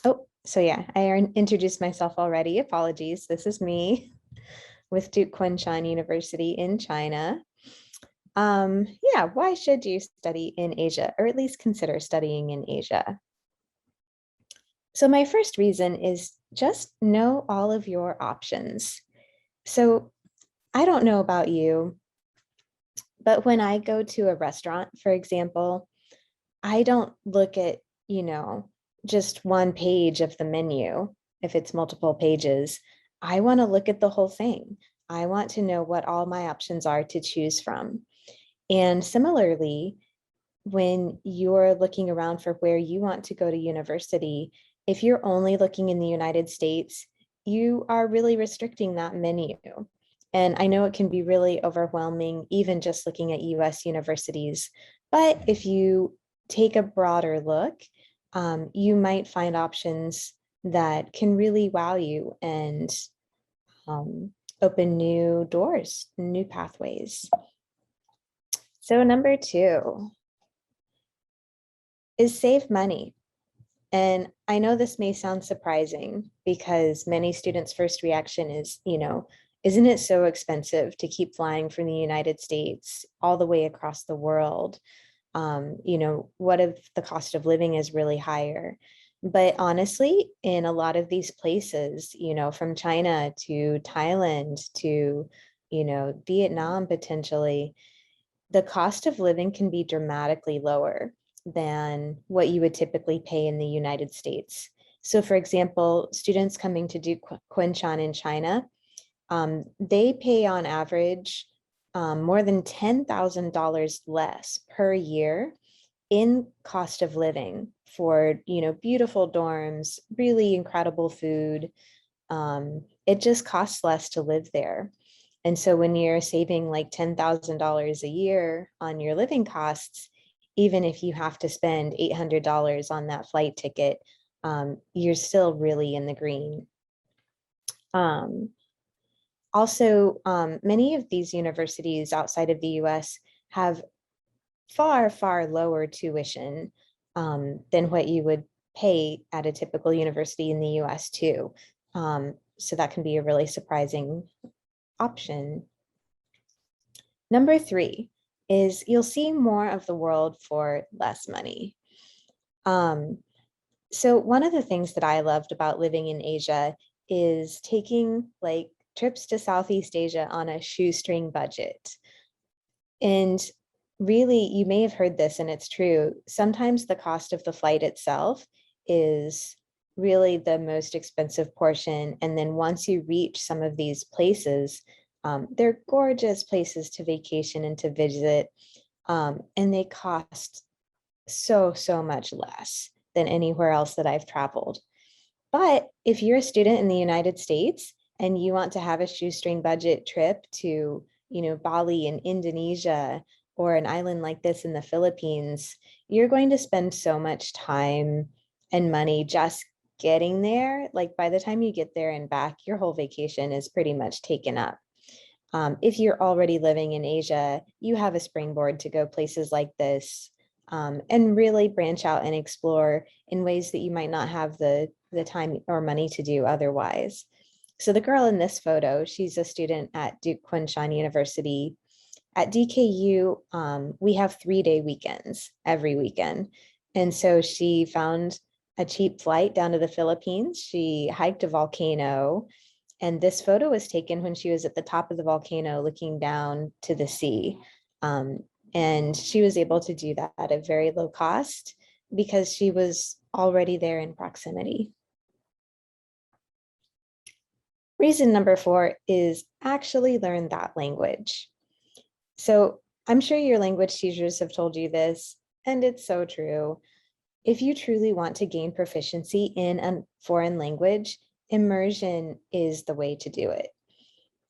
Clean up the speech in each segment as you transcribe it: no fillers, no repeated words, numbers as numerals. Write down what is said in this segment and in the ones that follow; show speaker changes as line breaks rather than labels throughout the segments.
Oh, so yeah, introduced myself already. Apologies. This is me with Kunshan University in China. Yeah, why should you study in Asia, or at least consider studying in Asia? So my first reason is just know all of your options. So I don't know about you, but when I go to a restaurant, for example, I don't look at, you know, just one page of the menu if it's multiple pages. I want to look at the whole thing. I want to know what all my options are to choose from. And similarly, when you're looking around for where you want to go to university, if you're only looking in the United States, you are really restricting that menu. And I know it can be really overwhelming, even just looking at US universities. But if you take a broader look, you might find options that can really wow you and um, open new doors, new pathways. So, number two is save money. And I know this may sound surprising because many students' first reaction is, isn't it so expensive to keep flying from the United States all the way across the world? What if the cost of living is really higher? But honestly, in a lot of these places, from China to Thailand to, Vietnam potentially, the cost of living can be dramatically lower than what you would typically pay in the United States. So, for example, students coming to do Kunshan in China, they pay on average more than $10,000 less per year in cost of living for, beautiful dorms, really incredible food. It just costs less to live there. And so when you're saving like $10,000 a year on your living costs, even if you have to spend $800 on that flight ticket, you're still really in the green. Um, Also, many of these universities outside of the US have far, far lower tuition than what you would pay at a typical university in the US too. So that can be a really surprising option. Number three is you'll see more of the world for less money. Um, so one of the things that I loved about living in Asia is taking like trips to Southeast Asia on a shoestring budget. And really, you may have heard this, and it's true. Sometimes the cost of the flight itself is really the most expensive portion. And then once you reach some of these places, they're gorgeous places to vacation and to visit. And they cost so, so much less than anywhere else that I've traveled. But if you're a student in the United States and you want to have a shoestring budget trip to, Bali in Indonesia or an island like this in the Philippines, you're going to spend so much time and money just getting there. Like by the time you get there and back, your whole vacation is pretty much taken up. If you're already living in Asia, you have a springboard to go places like this and really branch out and explore in ways that you might not have the time or money to do otherwise. So the girl in this photo, she's a student at Duke Kunshan University. At DKU, we have 3-day weekends every weekend. And so she found a cheap flight down to the Philippines. She hiked a volcano. And this photo was taken when she was at the top of the volcano looking down to the sea. Um, and she was able to do that at a very low cost because she was already there in proximity. Reason number four is actually learn that language. So I'm sure your language teachers have told you this, and it's so true. If you truly want to gain proficiency in a foreign language, immersion is the way to do it.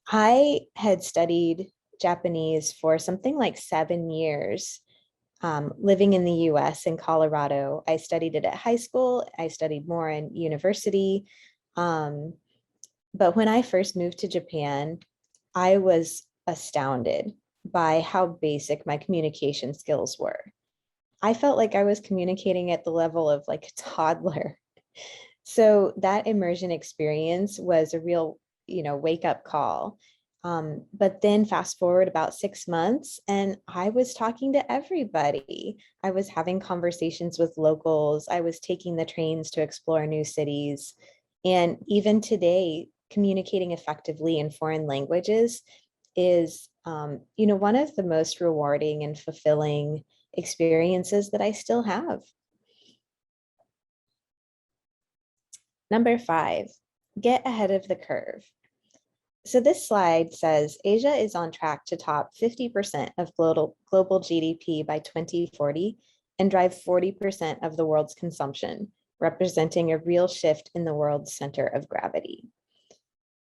I had studied Japanese for something like 7 years, living in the US in Colorado. I studied it at high school, I studied more in university. Um, but when I first moved to Japan, I was astounded by how basic my communication skills were. I felt like I was communicating at the level of like a toddler. So that immersion experience was a real, wake up call. But then fast forward about 6 months, and I was talking to everybody. I was having conversations with locals. I was taking the trains to explore new cities. And even today, communicating effectively in foreign languages is, one of the most rewarding and fulfilling experiences that I still have. Number 5, get ahead of the curve. So this slide says Asia is on track to top 50% of global GDP by 2040 and drive 40% of the world's consumption, representing a real shift in the world's center of gravity.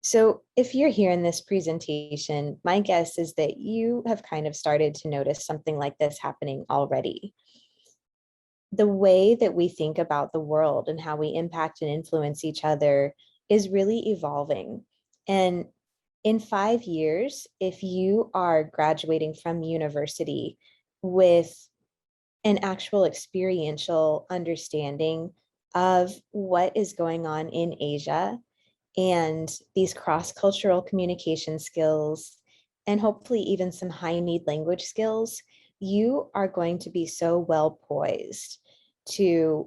So if you're here in this presentation, my guess is that you have kind of started to notice something like this happening already. The way that we think about the world and how we impact and influence each other is really evolving. And in 5 years, if you are graduating from university with an actual experiential understanding of what is going on in Asia and these cross-cultural communication skills, and hopefully even some high-need language skills, you are going to be so well poised to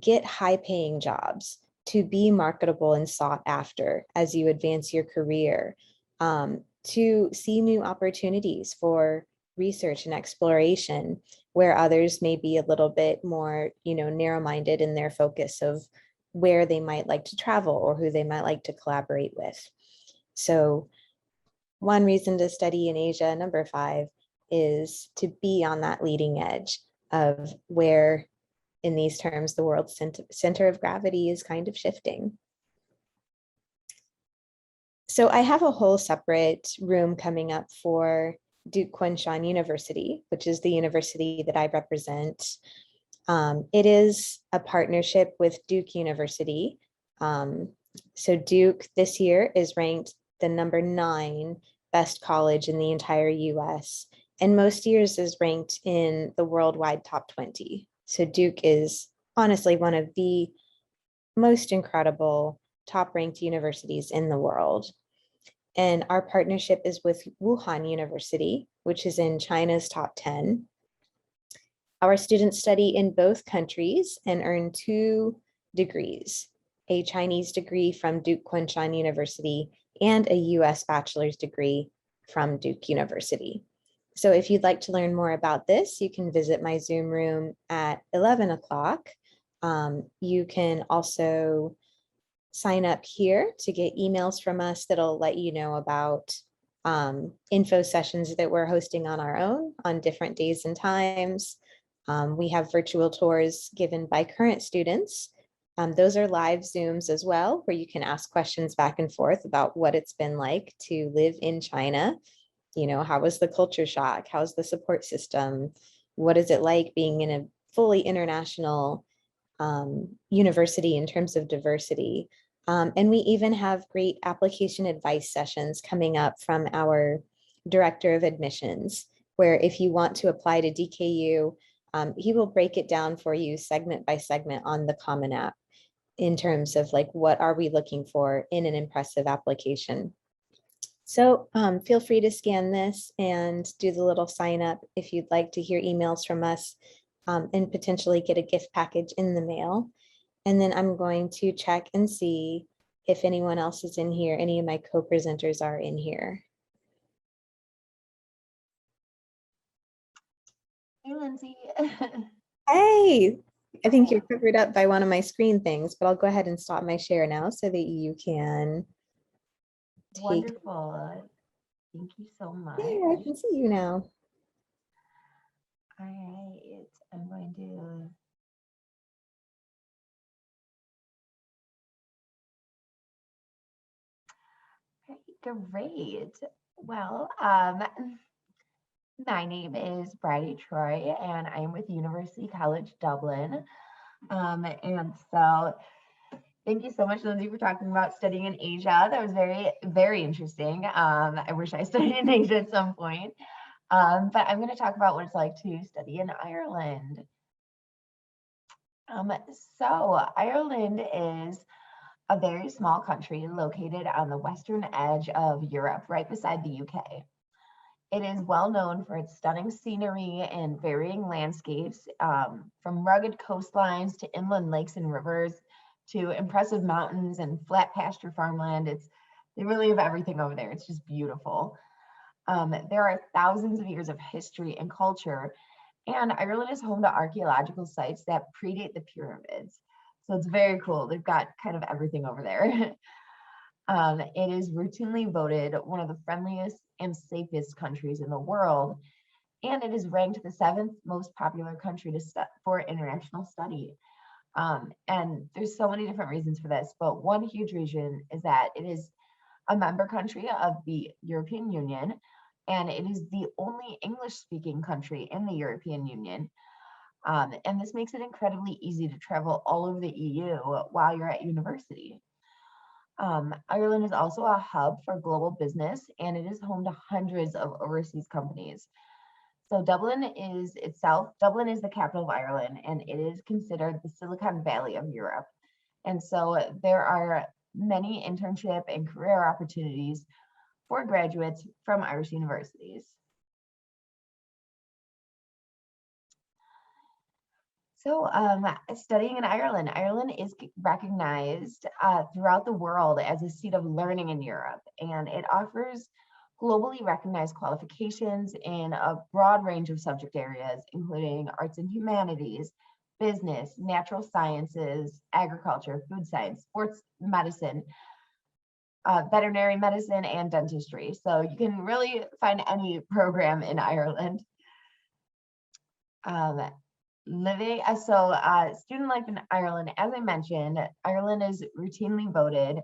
get high-paying jobs, to be marketable and sought after as you advance your career, to see new opportunities for research and exploration, where others may be a little bit more, narrow-minded in their focus of where they might like to travel or who they might like to collaborate with. So one reason to study in Asia, number 5, is to be on that leading edge of where, in these terms, the world's center of gravity is kind of shifting. So I have a whole separate room coming up for Duke Kunshan University, which is the university that I represent. It is a partnership with Duke University. So Duke this year is ranked the number 9 best college in the entire US, and most years is ranked in the worldwide top 20. So Duke is honestly one of the most incredible top ranked universities in the world. And our partnership is with Wuhan University, which is in China's top 10. Our students study in both countries and earn 2 degrees, a Chinese degree from Duke Kunshan University and a US bachelor's degree from Duke University. So if you'd like to learn more about this, you can visit my Zoom room at 11 o'clock. You can also sign up here to get emails from us that'll let you know about info sessions that we're hosting on our own on different days and times. We have virtual tours given by current students. Those are live Zooms as well, where you can ask questions back and forth about what it's been like to live in China. How was the culture shock? How's the support system? What is it like being in a fully international university in terms of diversity? And we even have great application advice sessions coming up from our director of admissions, where if you want to apply to DKU, he will break it down for you segment by segment on the Common App in terms of like, what are we looking for in an impressive application? So feel free to scan this and do the little sign up if you'd like to hear emails from us and potentially get a gift package in the mail. And then I'm going to check and see if anyone else is in here. Any of my co-presenters are in here.
Hey, Lindsay.
Hey, I think you're covered up by one of my screen things, but I'll go ahead and stop my share now so that you can take.
Wonderful. Thank you so much.
There, I can see you now.
All right, I'm going to. Great. Well, my name is Bridie Troy, and I'm with University College Dublin. And so thank you so much, Lindsay, for talking about studying in Asia. That was very, very interesting. I wish I studied in Asia at some point. But I'm going to talk about what it's like to study in Ireland. Um, so Ireland is a very small country located on the western edge of Europe, right beside the UK. It is well known for its stunning scenery and varying landscapes, from rugged coastlines to inland lakes and rivers to impressive mountains and flat pasture farmland. They really have everything over there. It's just beautiful. There are thousands of years of history and culture, and Ireland is home to archaeological sites that predate the pyramids. So it's very cool. They've got kind of everything over there. It is routinely voted one of the friendliest and safest countries in the world, and it is ranked the seventh most popular country for international study. And there's so many different reasons for this, but one huge reason is that it is a member country of the European Union, and it is the only English-speaking country in the European Union. And this makes it incredibly easy to travel all over the EU while you're at university. Ireland is also a hub for global business, and it is home to hundreds of overseas companies. So Dublin is the capital of Ireland, and it is considered the Silicon Valley of Europe. And so there are many internship and career opportunities for graduates from Irish universities. So, studying in Ireland, Ireland is recognized throughout the world as a seat of learning in Europe, and it offers globally recognized qualifications in a broad range of subject areas, including arts and humanities, business, natural sciences, agriculture, food science, sports medicine, veterinary medicine, and dentistry. So you can really find any program in Ireland. Um, Student life in Ireland, as I mentioned, Ireland is routinely voted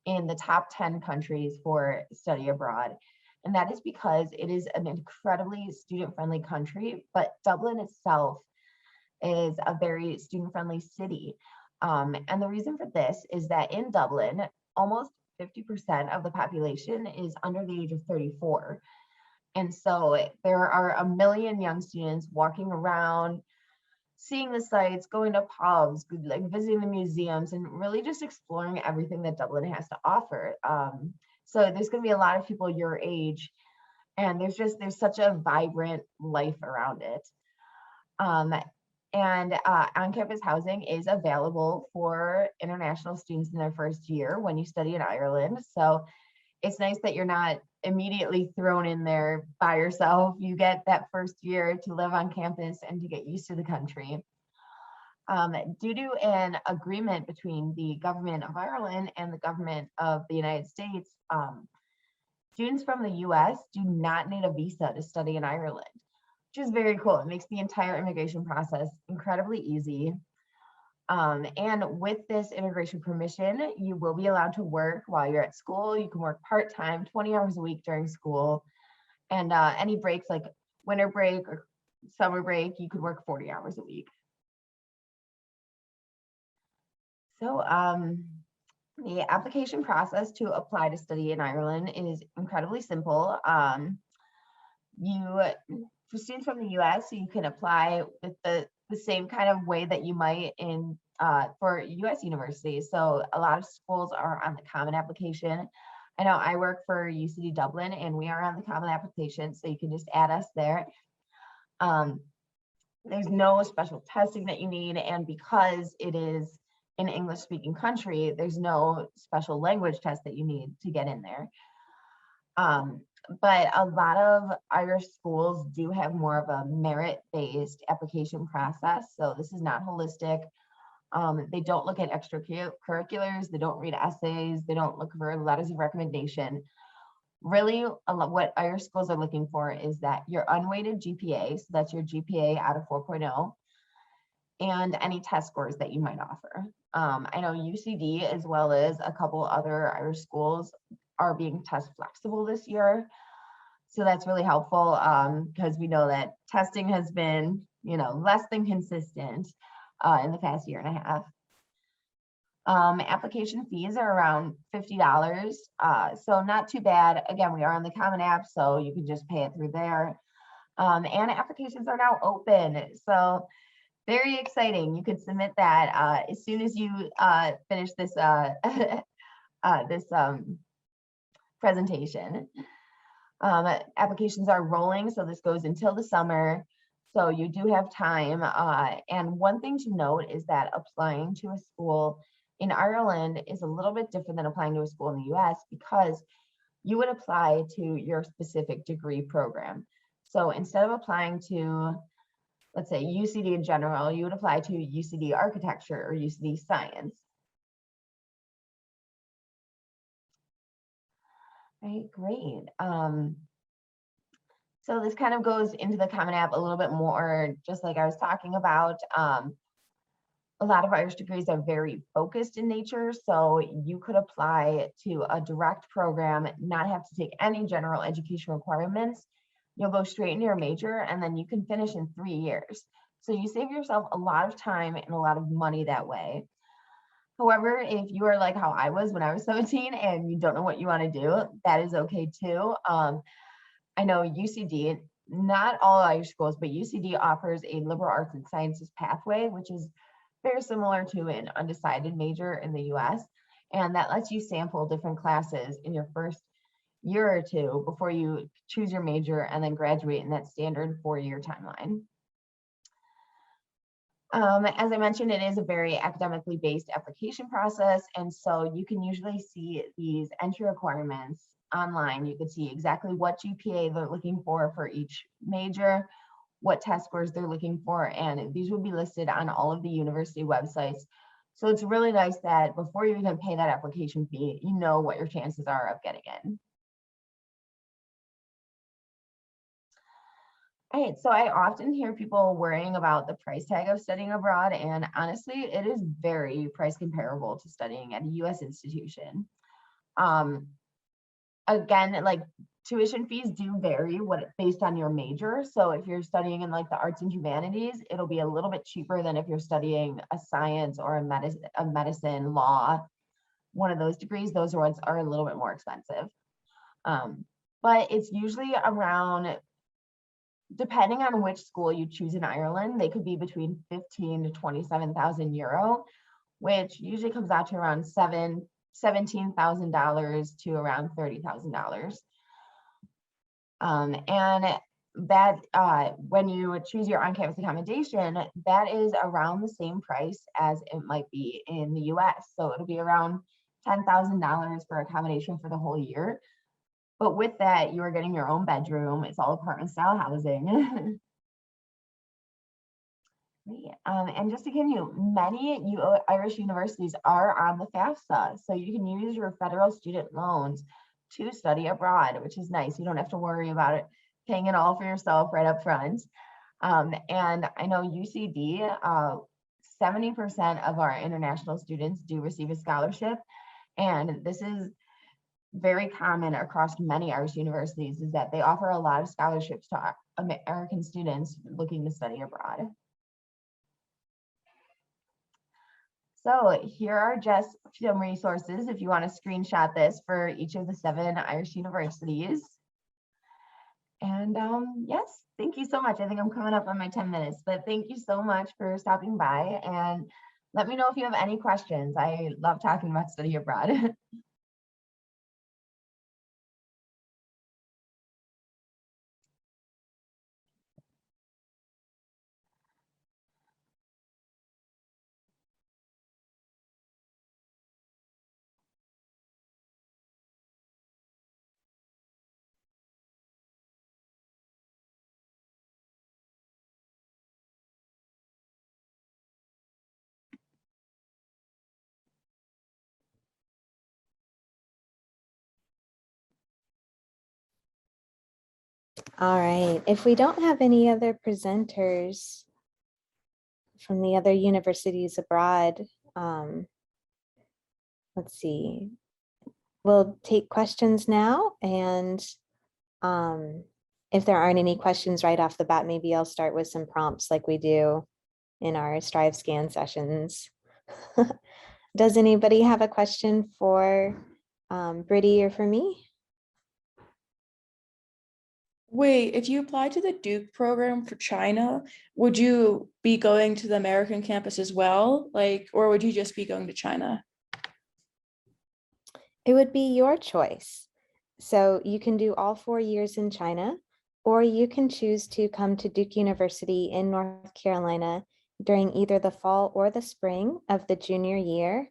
in the top 10 countries for study abroad. And that is because it is an incredibly student-friendly country, but Dublin itself is a very student-friendly city. And the reason for this is that in Dublin, almost 50% of the population is under the age of 34. And so there are a million young students walking around, seeing the sights, going to pubs, like visiting the museums, and really just exploring everything that Dublin has to offer. So there's going to be a lot of people your age, and there's such a vibrant life around it. And on-campus housing is available for international students in their first year when you study in Ireland. So it's nice that you're not immediately thrown in there by yourself. You get that first year to live on campus and to get used to the country. Due to an agreement between the government of Ireland and the government of the United States, students from the US do not need a visa to study in Ireland, which is very cool. It makes the entire immigration process incredibly easy. And with this immigration permission, you will be allowed to work while you're at school. You can work part-time, 20 hours a week during school. And any breaks like winter break or summer break, you could work 40 hours a week. So the application process to apply to study in Ireland is incredibly simple. For students from the US, you can apply with the same kind of way that you might for US universities. So a lot of schools are on the common application. I know I work for UCD Dublin, and we are on the common application, so you can just add us there. There's no special testing that you need, and because it is an English speaking country, there's no special language test that you need to get in there. But a lot of Irish schools do have more of a merit-based application process. So this is not holistic. They don't look at extracurriculars. They don't read essays. They don't look for letters of recommendation. Really, what Irish schools are looking for is that your unweighted GPA, so that's your GPA out of 4.0, and any test scores that you might offer. I know UCD, as well as a couple other Irish schools, are being test flexible this year. So that's really helpful because we know that testing has been, less than consistent in the past year and a half. Application fees are around $50, so not too bad. Again, we are on the Common App, so you can just pay it through there. And applications are now open. So very exciting. You could submit that as soon as you finish this this presentation. Applications are rolling, so this goes until the summer. So you do have time. And one thing to note is that applying to a school in Ireland is a little bit different than applying to a school in the US, because you would apply to your specific degree program. So instead of applying to, let's say, UCD in general, you would apply to UCD architecture or UCD science. Right, great. So this kind of goes into the Common App a little bit more, just like I was talking about. A lot of Irish degrees are very focused in nature, so you could apply to a direct program, not have to take any general education requirements. You'll go straight into your major, and then you can finish in 3 years. So you save yourself a lot of time and a lot of money that way. However, if you are like how I was when I was 17 and you don't know what you want to do, that is okay too. I know UCD, not all Irish schools, but UCD offers a liberal arts and sciences pathway, which is very similar to an undecided major in the US. And that lets you sample different classes in your first year or two before you choose your major and then graduate in that standard 4-year timeline. As I mentioned, it is a very academically based application process. And so you can usually see these entry requirements online. You can see exactly what GPA they're looking for each major, what test scores they're looking for, and these will be listed on all of the university websites. So it's really nice that before you even pay that application fee, you know what your chances are of getting in. All right, so I often hear people worrying about the price tag of studying abroad, and honestly, it is very price comparable to studying at a US institution. Again, like, tuition fees do vary based on your major. So if you're studying in like the arts and humanities, it'll be a little bit cheaper than if you're studying a science or a medicine, law, one of those degrees. Those ones are a little bit more expensive. But it's usually around, depending on which school you choose in Ireland, they could be between 15 to 27,000 euro, which usually comes out to around $17,000 to around $30,000. And that when you choose your on-campus accommodation, that is around the same price as it might be in the US. So it'll be around $10,000 for accommodation for the whole year. But with that, you are getting your own bedroom. It's all apartment style housing. And just to continue, many Irish universities are on the FAFSA, so you can use your federal student loans to study abroad, which is nice. You don't have to worry about it, paying it all for yourself right up front. And I know UCD, 70% of our international students do receive a scholarship, and this is very common across many Irish universities, is that they offer a lot of scholarships to American students looking to study abroad. So here are just some resources if you want to screenshot this for each of the 7 Irish universities. And yes, thank you so much. I think I'm coming up on my 10 minutes, but thank you so much for stopping by, and let me know if you have any questions. I love talking about study abroad.
All right, if we don't have any other presenters from the other universities abroad, let's see, we'll take questions now. And if there aren't any questions right off the bat, maybe I'll start with some prompts like we do in our Strive Scan sessions. Does anybody have a question for Brittany or for me?
Wait, if you apply to the Duke program for China, would you be going to the American campus as well? Like, or would you just be going to China?
It would be your choice. So you can do all 4 years in China, or you can choose to come to Duke University in North Carolina during either the fall or the spring of the junior year.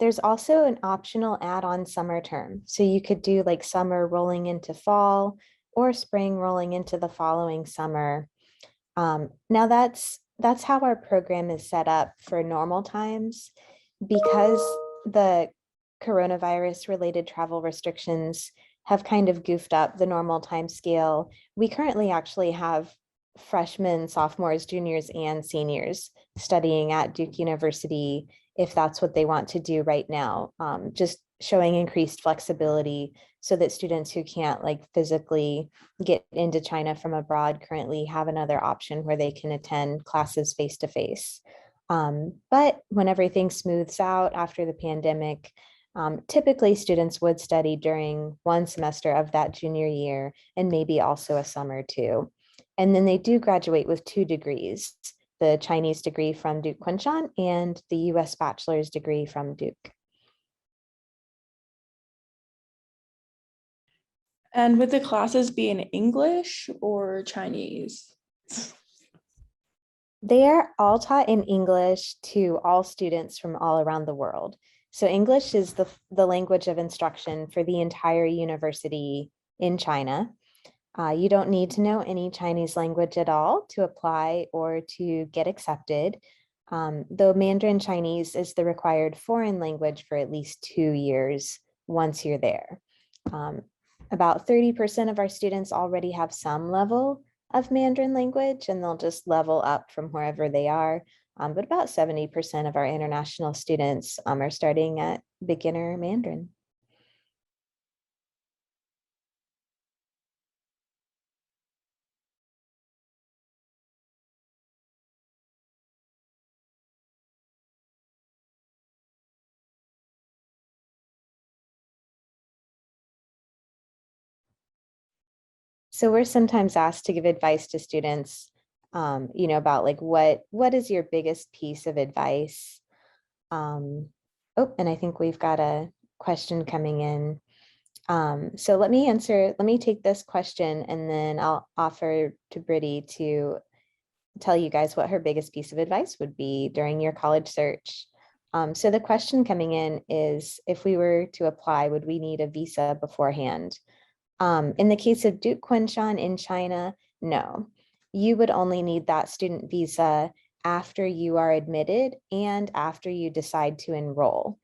There's also an optional add-on summer term. So you could do like summer rolling into fall or spring rolling into the following summer. Now that's how our program is set up for normal times. Because the coronavirus related travel restrictions have kind of goofed up the normal time scale. We currently actually have freshmen, sophomores, juniors, and seniors studying at Duke University if that's what they want to do right now. Just showing increased flexibility so that students who can't like physically get into China from abroad currently have another option where they can attend classes face to face. But when everything smooths out after the pandemic, typically students would study during one semester of that junior year and maybe also a summer too. And then they do graduate with 2 degrees, the Chinese degree from Duke Kunshan and the US bachelor's degree from Duke.
And would the classes be in English or Chinese?
They are all taught in English to all students from all around the world. So English is the language of instruction for the entire university in China. You don't need to know any Chinese language at all to apply or to get accepted. Though Mandarin Chinese is the required foreign language for at least 2 years once you're there. About 30% of our students already have some level of Mandarin language, and they'll just level up from wherever they are. But about 70% of our international students are starting at beginner Mandarin. So we're sometimes asked to give advice to students, about like what is your biggest piece of advice? Oh, and I think we've got a question coming in. So let me take this question and then I'll offer to Brittany to tell you guys what her biggest piece of advice would be during your college search. So the question coming in is, if we were to apply, would we need a visa beforehand? In the case of Duke Kunshan in China, no. You would only need that student visa after you are admitted and after you decide to enroll.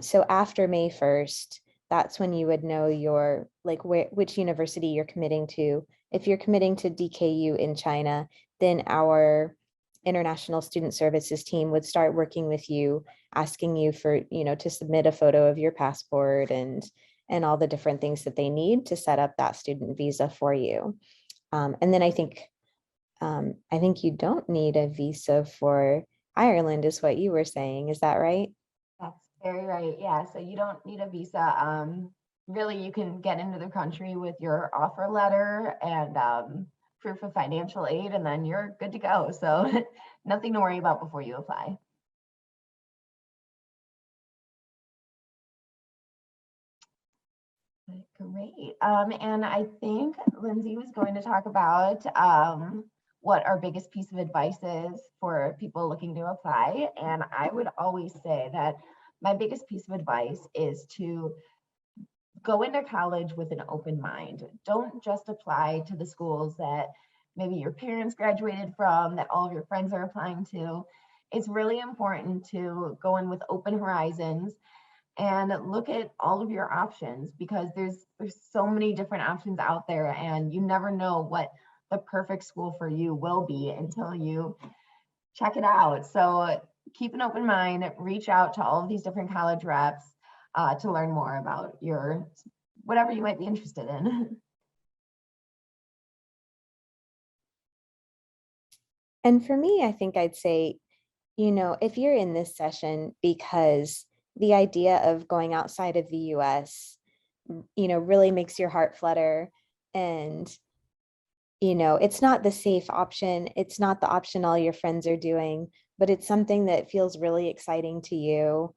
So after May 1st, that's when you would know your like which university you're committing to. If you're committing to DKU in China, then our International Student Services team would start working with you, asking you for, to submit a photo of your passport and all the different things that they need to set up that student visa for you. And then I think you don't need a visa for Ireland, is what you were saying. Is that right?
That's very right. Yeah. So you don't need a visa. Really, you can get into the country with your offer letter and proof of financial aid, and then you're good to go. So nothing to worry about before you apply. Great. And I think Lindsay was going to talk about what our biggest piece of advice is for people looking to apply. And I would always say that my biggest piece of advice is to go into college with an open mind. Don't just apply to the schools that maybe your parents graduated from, that all of your friends are applying to. It's really important to go in with open horizons and look at all of your options, because there's so many different options out there, and you never know what the perfect school for you will be until you check it out. So keep an open mind, reach out to all of these different college reps to learn more about your whatever you might be interested in.
And for me, I think I'd say, if you're in this session because the idea of going outside of the US, really makes your heart flutter, and it's not the safe option. It's not the option all your friends are doing, but it's something that feels really exciting to you.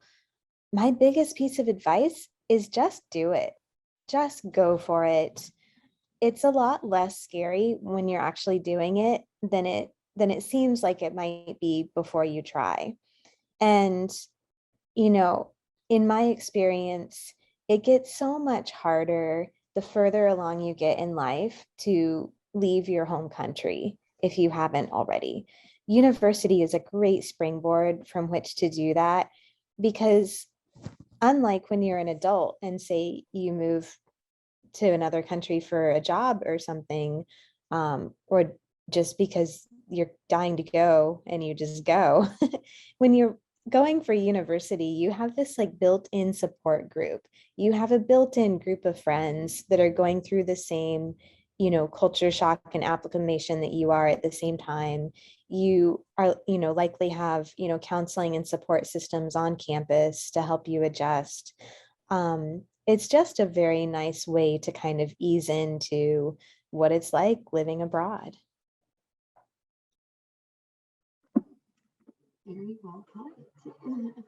My biggest piece of advice is just do it. Just go for it. It's a lot less scary when you're actually doing it than it seems like it might be before you try. And, you know, in my experience, it gets so much harder the further along you get in life to leave your home country if you haven't already. University is a great springboard from which to do that because unlike when you're an adult and say you move to another country for a job or something, or just because you're dying to go and you just go. When you're going for university, you have this like built-in support group. You have a built-in group of friends that are going through the same, culture shock and acclimation that you are at the same time. You are, likely have, counseling and support systems on campus to help you adjust. It's just a very nice way to kind of ease into what it's like living abroad.
Very well put.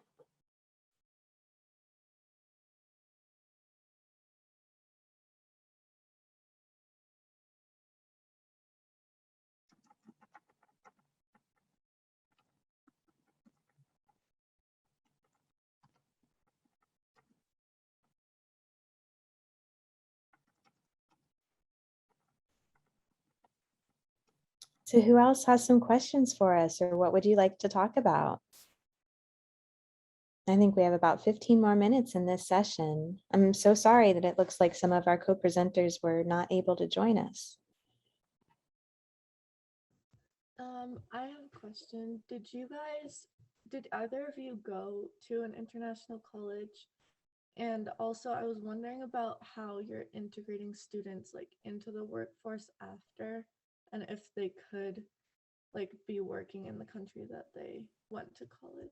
So who else has some questions for us, or what would you like to talk about? I think we have about 15 more minutes in this session. I'm so sorry that it looks like some of our co-presenters were not able to join us.
I have a question. Did either of you go to an international college? And also, I was wondering about how you're integrating students like into the workforce after, and if they could like be working in the country that they went to college.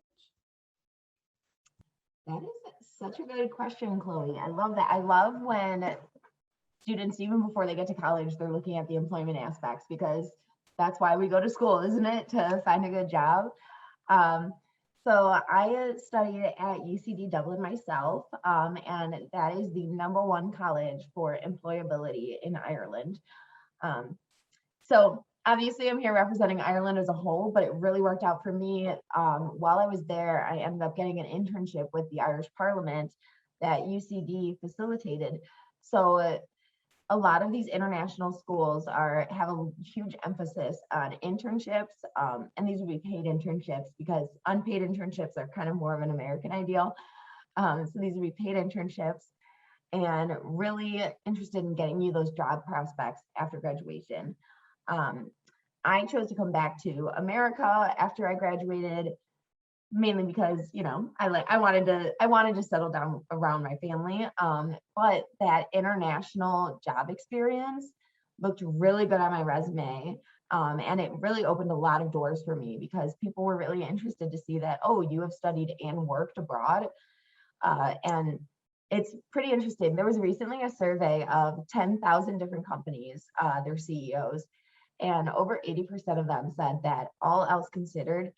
That is such a good question, Chloe. I love that. I love when students, even before they get to college, they're looking at the employment aspects because that's why we go to school, isn't it? To find a good job. So I studied at UCD Dublin myself, and that is the #1 college for employability in Ireland. So obviously I'm here representing Ireland as a whole, but it really worked out for me. While I was there, I ended up getting an internship with the Irish Parliament that UCD facilitated. So a lot of these international schools have a huge emphasis on internships, and these would be paid internships because unpaid internships are kind of more of an American ideal. So these would be paid internships and really interested in getting you those job prospects after graduation. I chose to come back to America after I graduated, mainly because I wanted to settle down around my family. But that international job experience looked really good on my resume. And it really opened a lot of doors for me because people were really interested to see that, oh, you have studied and worked abroad. And it's pretty interesting. There was recently a survey of 10,000 different companies, their CEOs, and over 80% of them said that all else considered,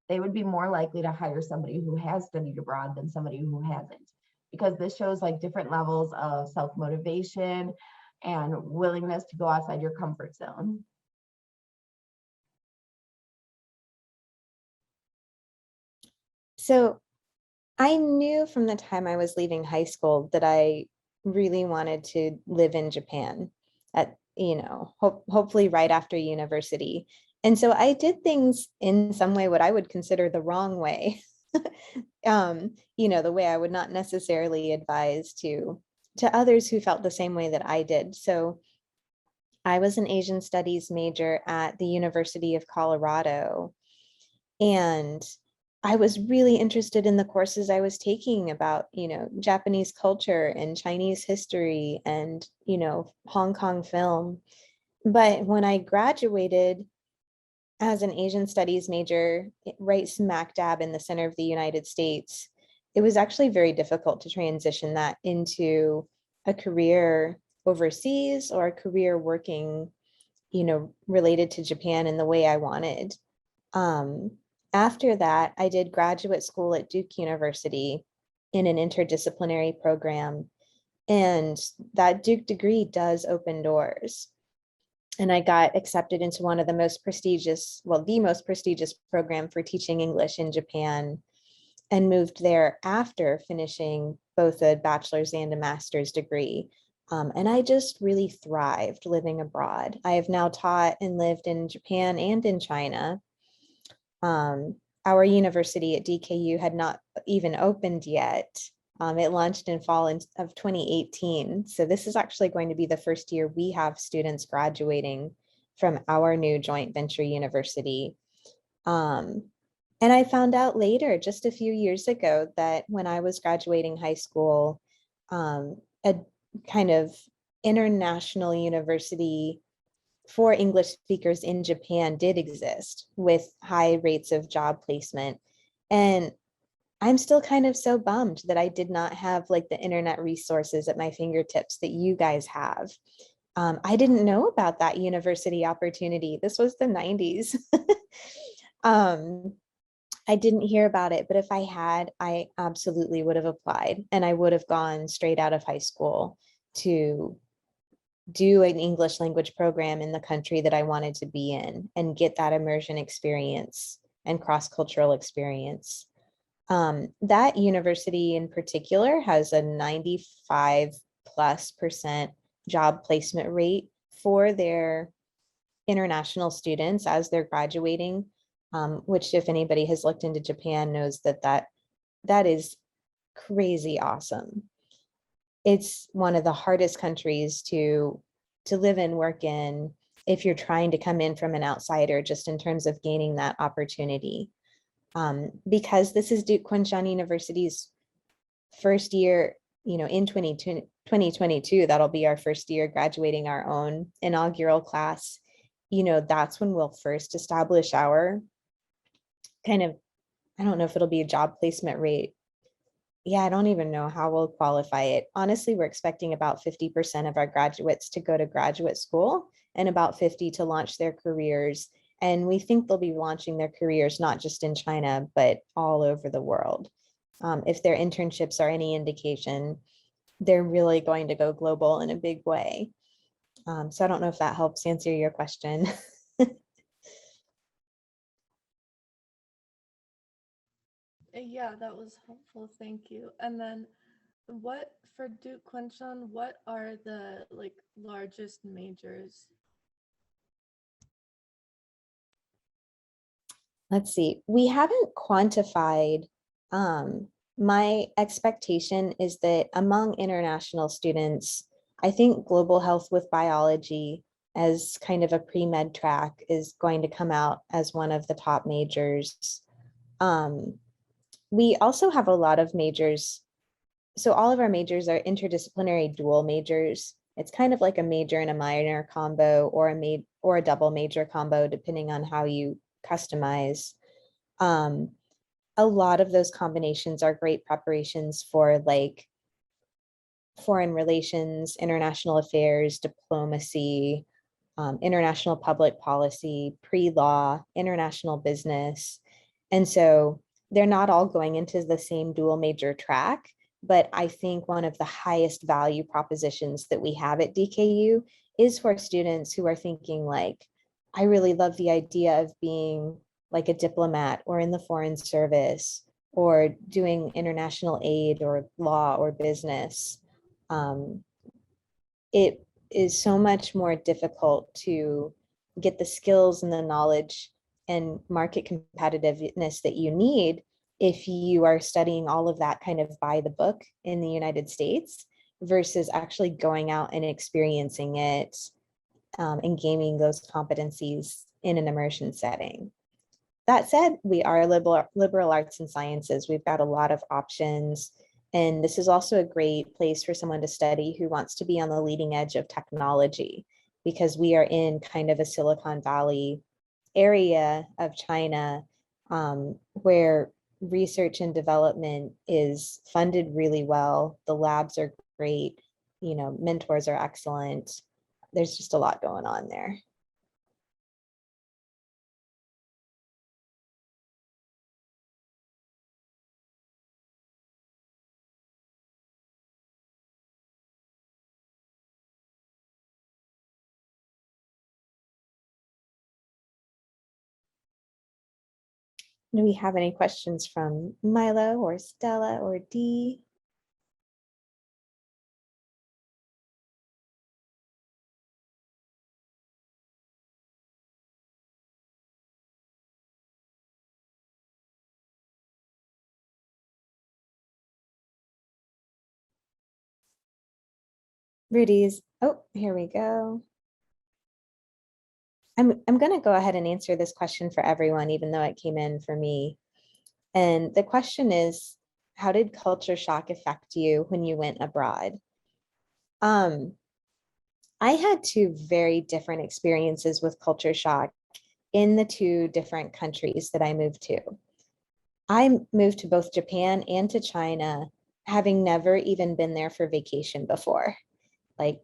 they would be more likely to hire somebody who has studied abroad than somebody who hasn't, because this shows like different levels of self-motivation and willingness to go outside your comfort zone.
So I knew from the time I was leaving high school that I really wanted to live in Japan at, hopefully right after university. And so I did things in some way what I would consider the wrong way. The way I would not necessarily advise to others who felt the same way that I did. So I was an Asian studies major at the University of Colorado, and I was really interested in the courses I was taking about, Japanese culture and Chinese history and, Hong Kong film. But when I graduated as an Asian studies major, right smack dab in the center of the United States, it was actually very difficult to transition that into a career overseas or a career working related to Japan in the way I wanted. After that, I did graduate school at Duke University in an interdisciplinary program. And that Duke degree does open doors. And I got accepted into one of the most prestigious, well, the most prestigious program for teaching English in Japan, and moved there after finishing both a bachelor's and a master's degree. And I just really thrived living abroad. I have now taught and lived in Japan and in China. Our university at DKU had not even opened yet. It launched in fall of 2018. So this is actually going to be the first year we have students graduating from our new joint venture university. And I found out later, just a few years ago, that when I was graduating high school, a kind of international university for English speakers in Japan did exist with high rates of job placement. And I'm still kind of so bummed that I did not have like the internet resources at my fingertips that you guys have. I didn't know about that university opportunity. This was the 90s. I didn't hear about it, but if I had, I absolutely would have applied, and I would have gone straight out of high school to do an English language program in the country that I wanted to be in and get that immersion experience and cross-cultural experience. That university in particular has a 95+% job placement rate for their international students as they're graduating, which if anybody has looked into Japan knows that is crazy awesome. It's one of the hardest countries to live and work in if you're trying to come in from an outsider, just in terms of gaining that opportunity. Because this is Duke Kunshan University's first year, in 2022, that'll be our first year graduating our own inaugural class. That's when we'll first establish our kind of, I don't know if it'll be a job placement rate. Yeah, I don't even know how we'll qualify it. Honestly, we're expecting about 50% of our graduates to go to graduate school and about 50 to launch their careers. And we think they'll be launching their careers not just in China, but all over the world. If their internships are any indication, they're really going to go global in a big way. So I don't know if that helps answer your question.
Yeah, that was helpful. Thank you. And then for Duke Kunshan, what are the largest majors?
Let's see, we haven't quantified. My expectation is that among international students, I think global health with biology as kind of a pre-med track is going to come out as one of the top majors. We also have a lot of majors. So all of our majors are interdisciplinary dual majors. It's kind of like a major and a minor combo, or a double major combo, depending on how you customize. A lot of those combinations are great preparations for like foreign relations, international affairs, diplomacy, international public policy, pre-law, international business. And so they're not all going into the same dual major track, but I think one of the highest value propositions that we have at DKU is for students who are thinking like, I really love the idea of being like a diplomat or in the foreign service or doing international aid or law or business. It is so much more difficult to get the skills and the knowledge and market competitiveness that you need if you are studying all of that kind of by the book in the United States versus actually going out and experiencing it, and gaining those competencies in an immersion setting. That said, we are liberal arts and sciences. We've got a lot of options. And this is also a great place for someone to study who wants to be on the leading edge of technology, because we are in kind of a Silicon Valley area of China, where research and development is funded really well. The labs are great, mentors are excellent. There's just a lot going on there. Do we have any questions from Milo or Stella or Dee? Rudy's, oh, here we go. I'm going to go ahead and answer this question for everyone, even though it came in for me. And the question is, how did culture shock affect you when you went abroad? I had two very different experiences with culture shock in the two different countries that I moved to. I moved to both Japan and to China, having never even been there for vacation before. Like,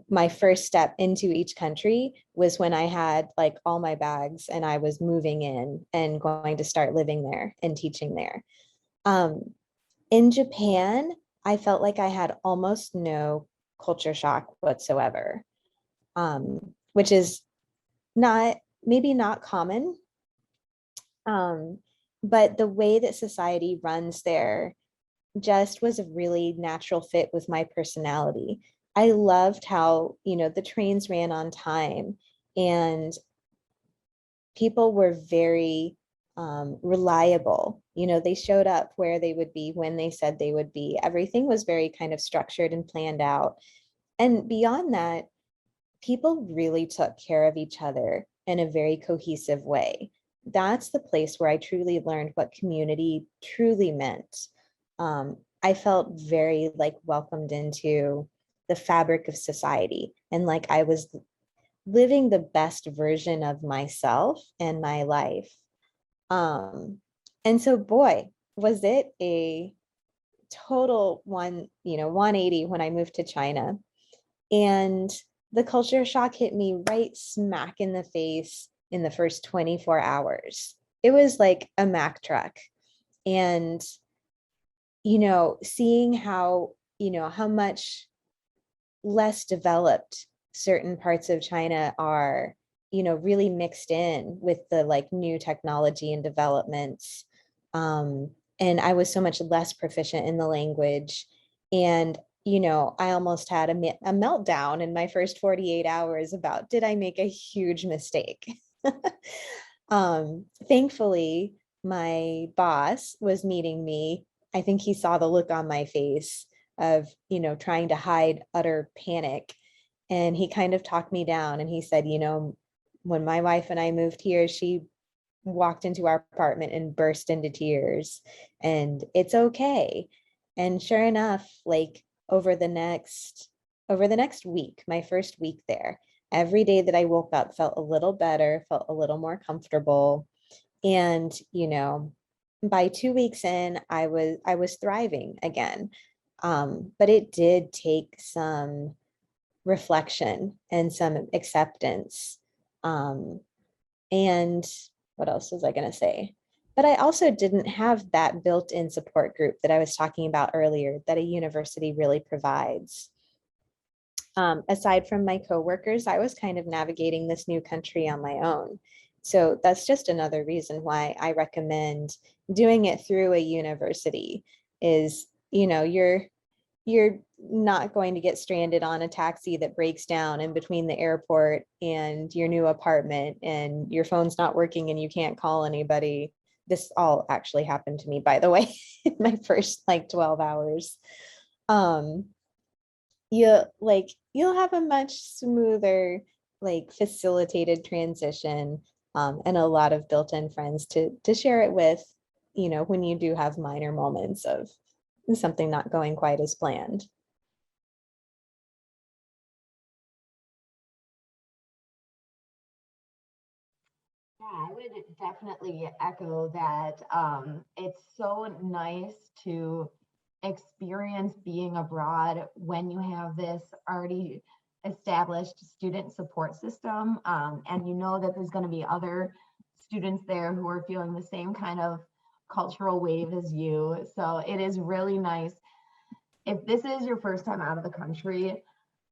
my first step into each country was when I had like all my bags and I was moving in and going to start living there and teaching there. In Japan, I felt like I had almost no culture shock whatsoever, which is not, maybe not common. But the way that society runs there just was a really natural fit with my personality. I loved how, the trains ran on time and people were very reliable. They showed up where they would be when they said they would be. Everything was very kind of structured and planned out. And beyond that, people really took care of each other in a very cohesive way. That's the place where I truly learned what community truly meant. I felt very like welcomed into the fabric of society and like I was living the best version of myself and my life. And so boy, was it a total 180 when I moved to China. And the culture shock hit me right smack in the face in the first 24 hours. It was like a Mack truck. And, seeing how, how much less developed certain parts of China are, really mixed in with the like new technology and developments. And I was so much less proficient in the language. And, I almost had a meltdown in my first 48 hours about, did I make a huge mistake? Thankfully, my boss was meeting me. I think he saw the look on my face of, trying to hide utter panic. And he kind of talked me down and he said, when my wife and I moved here, she walked into our apartment and burst into tears, and it's okay. And sure enough, like over the next week, my first week there, every day that I woke up felt a little better, felt a little more comfortable. And, by 2 weeks in, I was thriving again. But it did take some reflection and some acceptance. And what else was I going to say? But I also didn't have that built-in support group that I was talking about earlier that a university really provides. Aside from my coworkers, I was kind of navigating this new country on my own. So that's just another reason why I recommend doing it through a university is, you're not going to get stranded on a taxi that breaks down in between the airport and your new apartment and your phone's not working and you can't call anybody. This all actually happened to me, by the way, in my first like 12 hours. You'll have a much smoother, like facilitated transition, and a lot of built-in friends to share it with, when you do have minor moments of something not going quite as planned.
Yeah, I would definitely echo that. It's so nice to experience being abroad when you have this already established student support system, and you know that there's going to be other students there who are feeling the same kind of cultural wave as you. So it is really nice. If this is your first time out of the country,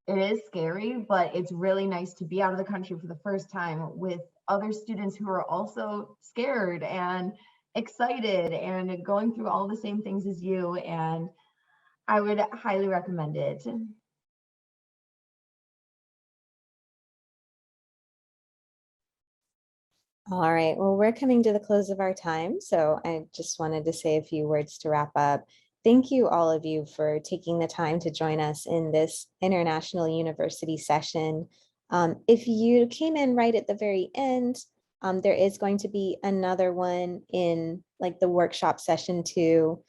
it is scary, but it's really nice to be out of the country for the first time with other students who are also scared and excited and going through all the same things as you, and I would highly recommend it.
All right, well, we're coming to the close of our time, so I just wanted to say a few words to wrap up. Thank you, all of you, for taking the time to join us in this International University session. If you came in right at the very end, there is going to be another one in like the workshop session too.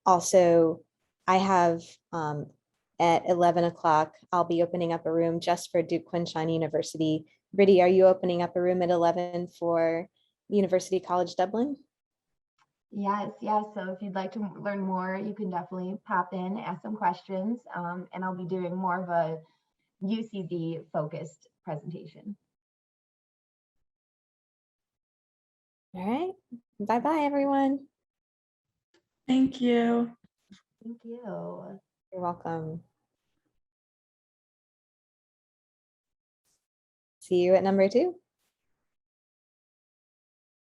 Also, I have at 11 o'clock, I'll be opening up a room just for Duke Kunshan University. Brittany, are you opening up a room at 11 for University College Dublin?
Yes, yes. So if you'd like to learn more, you can definitely pop in, ask some questions, and I'll be doing more of a UCD focused presentation.
All right. Bye-bye, everyone.
Thank you.
Thank you.
You're welcome. See you at number 2.